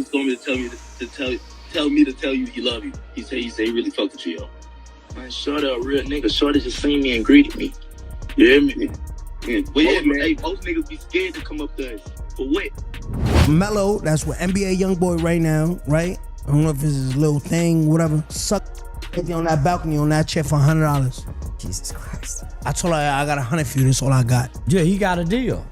6ix9ine told me to tell me to tell you he love you. He said he really fucked with you, yo. Man, Shorty a real nigga. Shorty just seen me and greeted me. You hear me? Yeah. But yeah, man. Hey, most niggas be scared to come up to us. For what? Mellow, that's what NBA YoungBoy right now, right? I don't know if it's his little thing, whatever. Suck on that balcony on that chair for $100. Jesus Christ. I told her I got 100 for you, that's all I got. Yeah, he got a deal.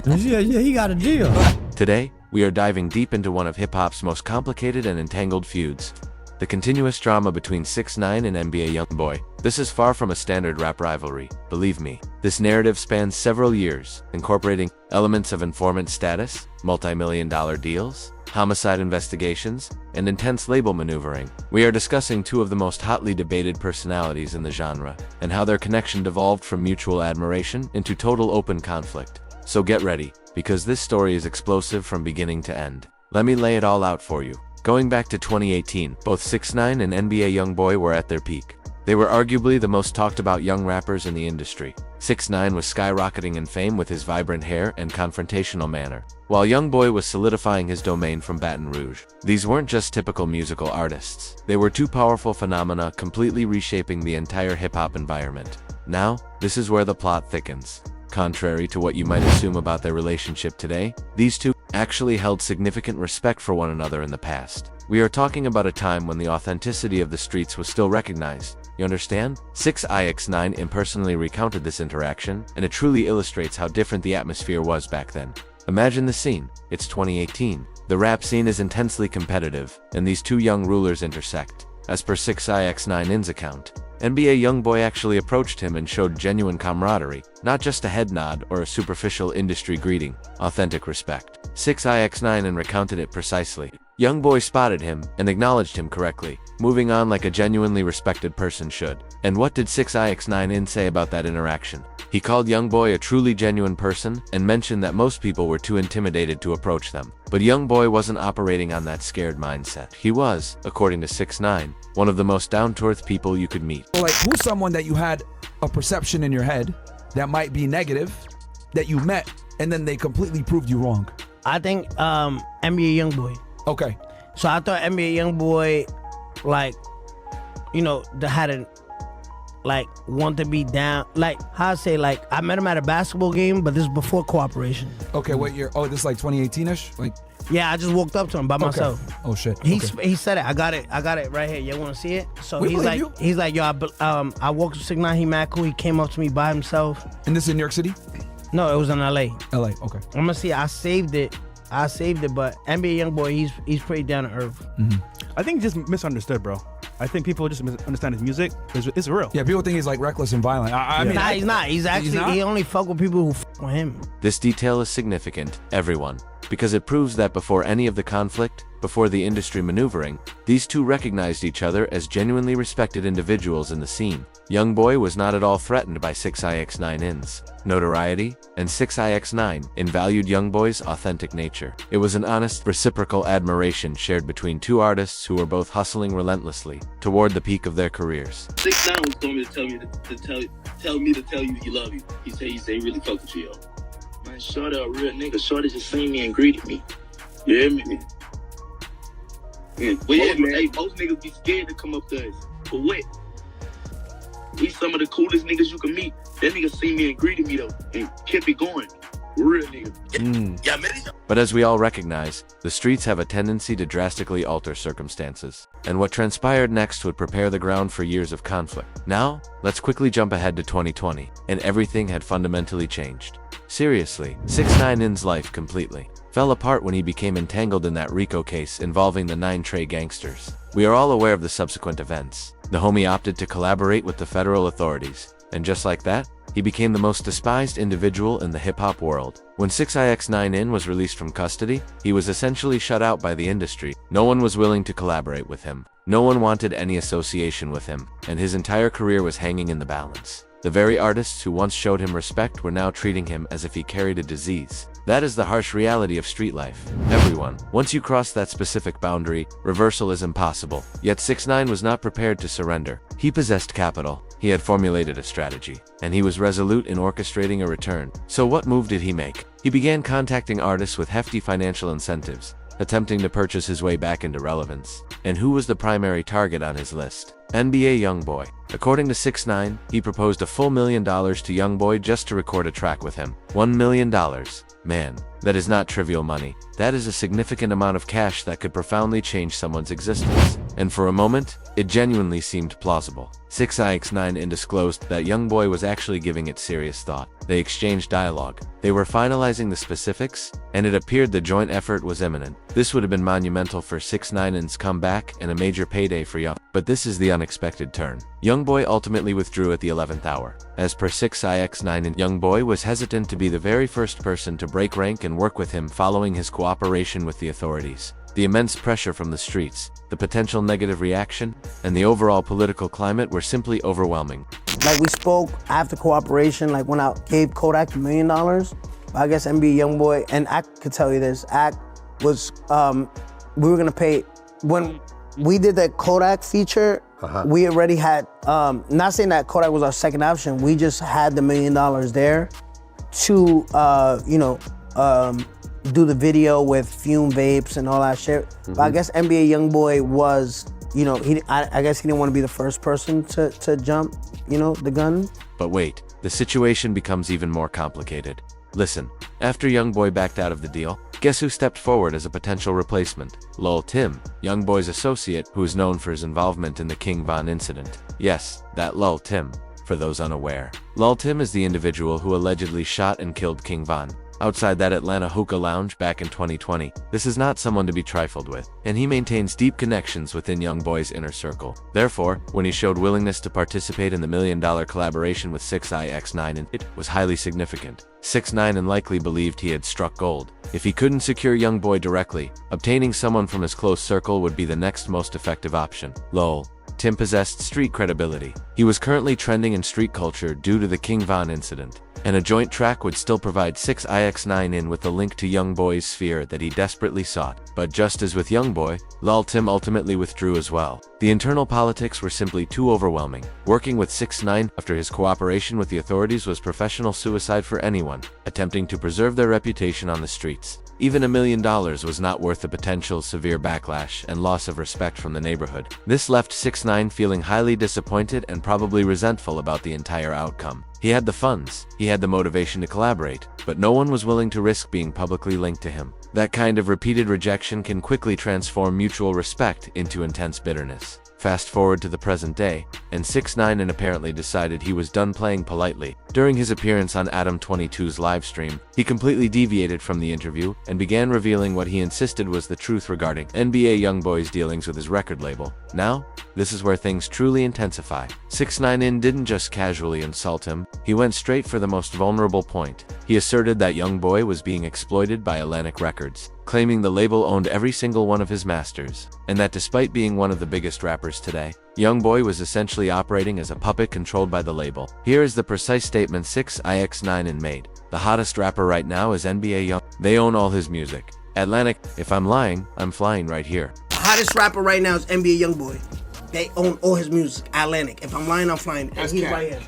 yeah, he got a deal. Today, we are diving deep into one of hip-hop's most complicated and entangled feuds, the continuous drama between 6ix9ine and NBA YoungBoy. This is far from a standard rap rivalry, believe me. This narrative spans several years, incorporating elements of informant status, multi-million-dollar deals, homicide investigations, and intense label maneuvering. We are discussing two of the most hotly debated personalities in the genre, and how their connection devolved from mutual admiration into total open conflict. So get ready, because this story is explosive from beginning to end. Let me lay it all out for you. Going back to 2018, both 6ix9ine and NBA YoungBoy were at their peak. They were arguably the most talked about young rappers in the industry. 6ix9ine was skyrocketing in fame with his vibrant hair and confrontational manner, while YoungBoy was solidifying his domain from Baton Rouge. These weren't just typical musical artists. They were two powerful phenomena completely reshaping the entire hip-hop environment. Now, this is where the plot thickens. Contrary to what you might assume about their relationship today, these two actually held significant respect for one another in the past. We are talking about a time when the authenticity of the streets was still recognized. You understand? 6ix9ine impersonally recounted this interaction, and it truly illustrates how different the atmosphere was back then. Imagine the scene. It's 2018. The rap scene is intensely competitive, and these two young rulers intersect. As per 6ix9ine's account, NBA YoungBoy actually approached him and showed genuine camaraderie, not just a head nod or a superficial industry greeting, authentic respect. 6ix9ine recounted it precisely. YoungBoy spotted him and acknowledged him correctly, moving on like a genuinely respected person should. And what did 6ix9ine say about that interaction? He called YoungBoy a truly genuine person and mentioned that most people were too intimidated to approach them. But YoungBoy wasn't operating on that scared mindset. He was, according to 6ix9ine, one of the most down-to-earth people you could meet. Like, who's someone that you had a perception in your head that might be negative, that you met, and then they completely proved you wrong? I think NBA YoungBoy. Okay. So I thought NBA YoungBoy, like, you know, they had a, like, want to be down. Like, how I say, like, I met him at a basketball game, but this is before cooperation. Okay, what year? Oh, this is like 2018-ish? Like, yeah, I just walked up to him by myself. Oh shit. He said it. I got it right here. You want to see it? So he's like, yo, I walked with 6ix9ine. He mad cool. He came up to me by himself. And this is in New York City? No, it was in LA. LA, okay. I'm gonna see. I saved it, but NBA YoungBoy, he's pretty down to earth. Mm-hmm. I think just misunderstood, bro. I think people just misunderstand his music. It's real. Yeah, people think he's like reckless and violent. I mean, nah, he's not. He's actually he only fuck with people who fuck with him. This detail is significant, everyone, because it proves that before any of the conflict, before the industry maneuvering, these two recognized each other as genuinely respected individuals in the scene. YoungBoy was not at all threatened by 6ix9ine's notoriety, and 6ix9ine valued YoungBoy's authentic nature. It was an honest, reciprocal admiration shared between two artists who were both hustling relentlessly toward the peak of their careers. 6ix9ine told me to tell you he love you. He said he really fucked with you, yo. Man, Shorty a real nigga. Shorty just seen me and greeted me. You hear me? Yeah. But yeah, man. Hey, most niggas be scared to come up to us. For what? We some of the coolest niggas you can meet. That nigga see me and greeted me though, and kept it going. Real nigga. Yeah, man. But as we all recognize, the streets have a tendency to drastically alter circumstances, and what transpired next would prepare the ground for years of conflict. Now, let's quickly jump ahead to 2020, and everything had fundamentally changed. Seriously, 6ix9ine's life completely fell apart when he became entangled in that RICO case involving the 9 Trey gangsters. We are all aware of the subsequent events. The homie opted to collaborate with the federal authorities, and just like that, he became the most despised individual in the hip-hop world. When 6ix9ine was released from custody, he was essentially shut out by the industry. No one was willing to collaborate with him. No one wanted any association with him, and his entire career was hanging in the balance. The very artists who once showed him respect were now treating him as if he carried a disease. That is the harsh reality of street life. Everyone, once you cross that specific boundary, reversal is impossible. Yet 6ix9ine was not prepared to surrender. He possessed capital, he had formulated a strategy, and he was resolute in orchestrating a return. So what move did he make? He began contacting artists with hefty financial incentives, attempting to purchase his way back into relevance. And who was the primary target on his list? NBA YoungBoy. According to 6ix9ine, he proposed a full $1 million to YoungBoy just to record a track with him. $1 million. Man, that is not trivial money. That is a significant amount of cash that could profoundly change someone's existence. And for a moment, it genuinely seemed plausible. 6ix9ine disclosed that YoungBoy was actually giving it serious thought. They exchanged dialogue. They were finalizing the specifics, and it appeared the joint effort was imminent. This would have been monumental for 6ix9ine's comeback and a major payday for Young. But this is the unexpected turn. YoungBoy ultimately withdrew at the 11th hour. As per 6ix9ine, YoungBoy was hesitant to be the very first person to break rank and work with him following his cooperation with the authorities. The immense pressure from the streets, the potential negative reaction, and the overall political climate were simply overwhelming. Like we spoke after cooperation, like when I gave Kodak $1 million, I guess NBA YoungBoy, and I could tell you this, Act was, we were gonna pay, when we did that Kodak feature, we already had, not saying that Kodak was our second option, we just had the $1 million there to, do the video with fume vapes and all that shit. But I guess NBA YoungBoy was, I guess he didn't want to be the first person to jump, the gun. But wait, the situation becomes even more complicated. Listen, after YoungBoy backed out of the deal, guess who stepped forward as a potential replacement? Lil Tim, YoungBoy's associate, who is known for his involvement in the King Von incident. Yes, that Lil Tim, for those unaware. Lil Tim is the individual who allegedly shot and killed King Von outside that Atlanta hookah lounge back in 2020. This is not someone to be trifled with, and he maintains deep connections within YoungBoy's inner circle. Therefore, when he showed willingness to participate in the $1 million collaboration with 6ix9ine, it was highly significant. 6ix9ine likely believed he had struck gold. If he couldn't secure YoungBoy directly, obtaining someone from his close circle would be the next most effective option. Lol. Tim possessed street credibility. He was currently trending in street culture due to the King Von incident, and a joint track would still provide 6ix9ine with the link to YoungBoy's sphere that he desperately sought. But just as with YoungBoy, Lil Tim ultimately withdrew as well. The internal politics were simply too overwhelming. Working with 6ix9ine after his cooperation with the authorities was professional suicide for anyone attempting to preserve their reputation on the streets. Even $1 million was not worth the potential severe backlash and loss of respect from the neighborhood. This left 6ix9ine feeling highly disappointed and probably resentful about the entire outcome. He had the funds, he had the motivation to collaborate, but no one was willing to risk being publicly linked to him. That kind of repeated rejection can quickly transform mutual respect into intense bitterness. Fast forward to the present day, and 6ix9ine apparently decided he was done playing politely. During his appearance on Adam 22's livestream, he completely deviated from the interview and began revealing what he insisted was the truth regarding NBA YoungBoy's dealings with his record label. Now, this is where things truly intensify. 6ix9ine didn't just casually insult him, he went straight for the most vulnerable point. He asserted that YoungBoy was being exploited by Atlantic Records, claiming the label owned every single one of his masters, and that despite being one of the biggest rappers today, YoungBoy was essentially operating as a puppet controlled by the label. Here is the precise statement 6ix9ine made. The hottest rapper right now is NBA Young. They own all his music. Atlantic, if I'm lying, I'm flying right here. The hottest rapper right now is NBA YoungBoy. They own all his music. Atlantic. If I'm lying, I'm flying. And he's right here.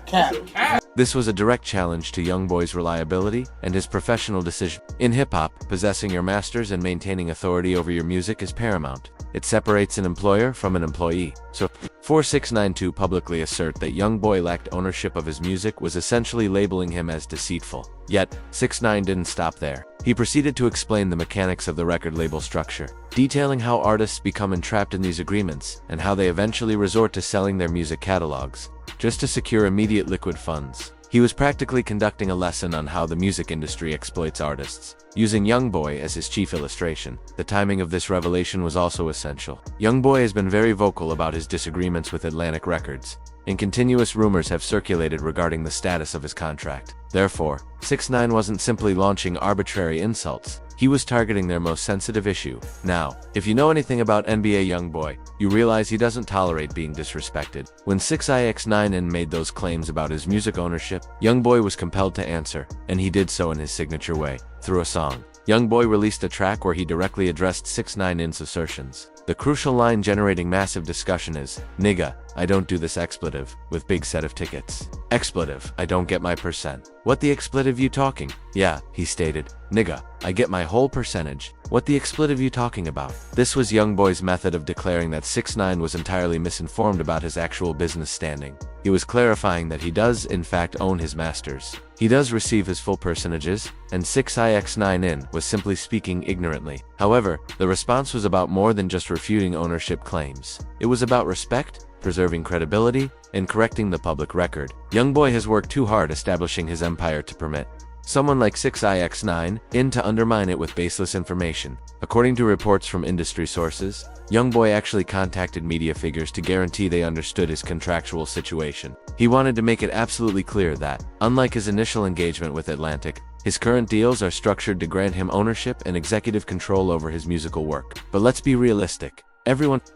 Cap. This was a direct challenge to YoungBoy's reliability and his professional decision. In hip-hop, possessing your masters and maintaining authority over your music is paramount. It separates an employer from an employee. So, for 6ix9ine to publicly assert that YoungBoy lacked ownership of his music was essentially labeling him as deceitful. Yet, 6ix9ine didn't stop there. He proceeded to explain the mechanics of the record label structure, detailing how artists become entrapped in these agreements and how they eventually resort to selling their music catalogs just to secure immediate liquid funds. He was practically conducting a lesson on how the music industry exploits artists, using YoungBoy as his chief illustration. The timing of this revelation was also essential. YoungBoy has been very vocal about his disagreements with Atlantic Records, and continuous rumors have circulated regarding the status of his contract. Therefore, 6ix9ine wasn't simply launching arbitrary insults. He was targeting their most sensitive issue. Now, if you know anything about NBA YoungBoy, you realize he doesn't tolerate being disrespected. When 6ix9ine made those claims about his music ownership, YoungBoy was compelled to answer, and he did so in his signature way, through a song. YoungBoy released a track where he directly addressed 6ix9ine's assertions. The crucial line generating massive discussion is, "Nigga, I don't do this expletive," with big set of tickets. "Expletive, I don't get my percent." "What the expletive you talking?" "Yeah," he stated. "Nigga, I get my whole percentage." "What the expletive you talking about?" This was YoungBoy's method of declaring that 6ix9ine was entirely misinformed about his actual business standing. He was clarifying that he does, in fact, own his masters. He does receive his full percentages, and 6ix9ine was simply speaking ignorantly. However, the response was about more than just refuting ownership claims. It was about respect, preserving credibility, and correcting the public record. YoungBoy has worked too hard establishing his empire to permit someone like 6ix9ine to undermine it with baseless information. According to reports from industry sources, YoungBoy actually contacted media figures to guarantee they understood his contractual situation. He wanted to make it absolutely clear that, unlike his initial engagement with Atlantic, his current deals are structured to grant him ownership and executive control over his musical work. But let's be realistic.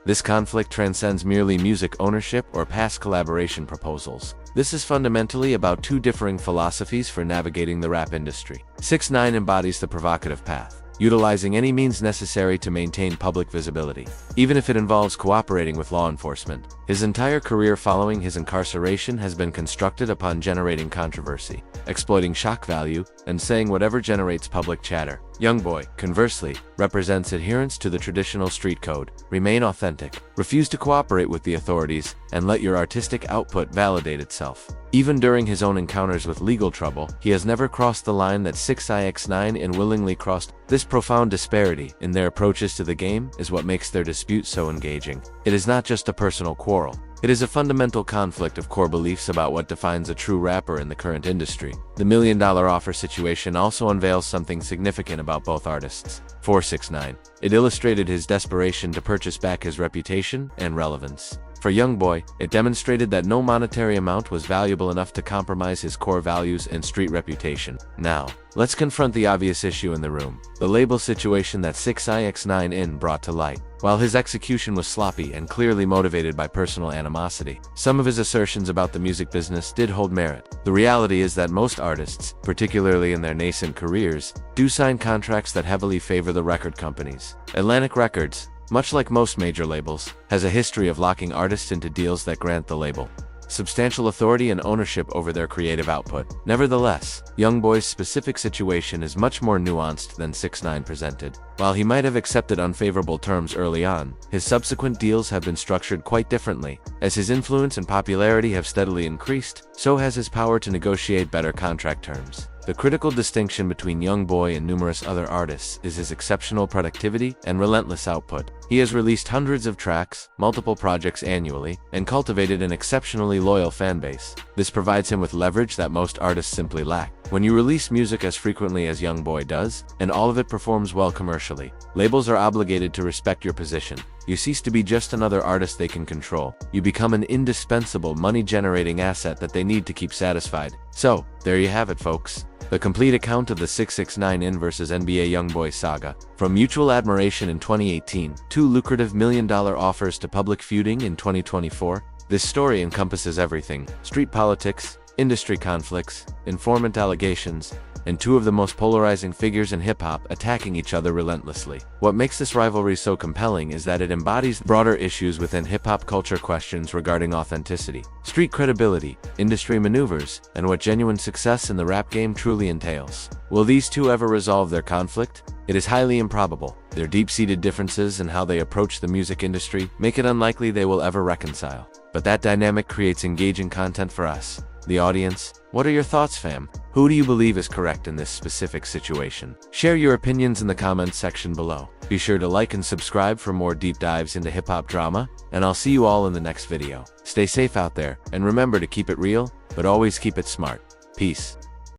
This conflict transcends merely music ownership or past collaboration proposals. This is fundamentally about two differing philosophies for navigating the rap industry. 6ix9ine embodies the provocative path, utilizing any means necessary to maintain public visibility, even if it involves cooperating with law enforcement. His entire career following his incarceration has been constructed upon generating controversy, exploiting shock value, and saying whatever generates public chatter. YoungBoy, conversely, represents adherence to the traditional street code, remain authentic, refuse to cooperate with the authorities, and let your artistic output validate itself. Even during his own encounters with legal trouble, he has never crossed the line that 6ix9ine willingly crossed. This profound disparity in their approaches to the game is what makes their dispute so engaging. It is not just a personal quarrel. It is a fundamental conflict of core beliefs about what defines a true rapper in the current industry. The $1 million offer situation also unveils something significant about both artists. For 6ix9ine, it illustrated his desperation to purchase back his reputation and relevance. For YoungBoy, it demonstrated that no monetary amount was valuable enough to compromise his core values and street reputation. Now, let's confront the obvious issue in the room, the label situation that 6ix9ine brought to light. While his execution was sloppy and clearly motivated by personal animosity, some of his assertions about the music business did hold merit. The reality is that most artists, particularly in their nascent careers, do sign contracts that heavily favor the record companies. Atlantic Records, much like most major labels, has a history of locking artists into deals that grant the label substantial authority and ownership over their creative output. Nevertheless, YoungBoy's specific situation is much more nuanced than 6ix9ine presented. While he might have accepted unfavorable terms early on, his subsequent deals have been structured quite differently. As his influence and popularity have steadily increased, so has his power to negotiate better contract terms. The critical distinction between YoungBoy and numerous other artists is his exceptional productivity and relentless output. He has released hundreds of tracks, multiple projects annually, and cultivated an exceptionally loyal fanbase. This provides him with leverage that most artists simply lack. When you release music as frequently as YoungBoy does, and all of it performs well commercially, labels are obligated to respect your position. You cease to be just another artist they can control. You become an indispensable money-generating asset that they need to keep satisfied. So, there you have it, folks. The complete account of the 6ix9ine vs NBA YoungBoy saga. From mutual admiration in 2018, two lucrative $1 million offers to public feuding in 2024, this story encompasses everything: street politics, industry conflicts, informant allegations, and two of the most polarizing figures in hip-hop attacking each other relentlessly. What makes this rivalry so compelling is that it embodies broader issues within hip-hop culture, questions regarding authenticity, street credibility, industry maneuvers, and what genuine success in the rap game truly entails. Will these two ever resolve their conflict? It is highly improbable. Their deep-seated differences in how they approach the music industry make it unlikely they will ever reconcile. But that dynamic creates engaging content for us, the audience. What are your thoughts, fam? Who do you believe is correct in this specific situation? Share your opinions in the comments section below. Be sure to like and subscribe for more deep dives into hip-hop drama, and I'll see you all in the next video. Stay safe out there, and remember to keep it real, but always keep it smart. Peace.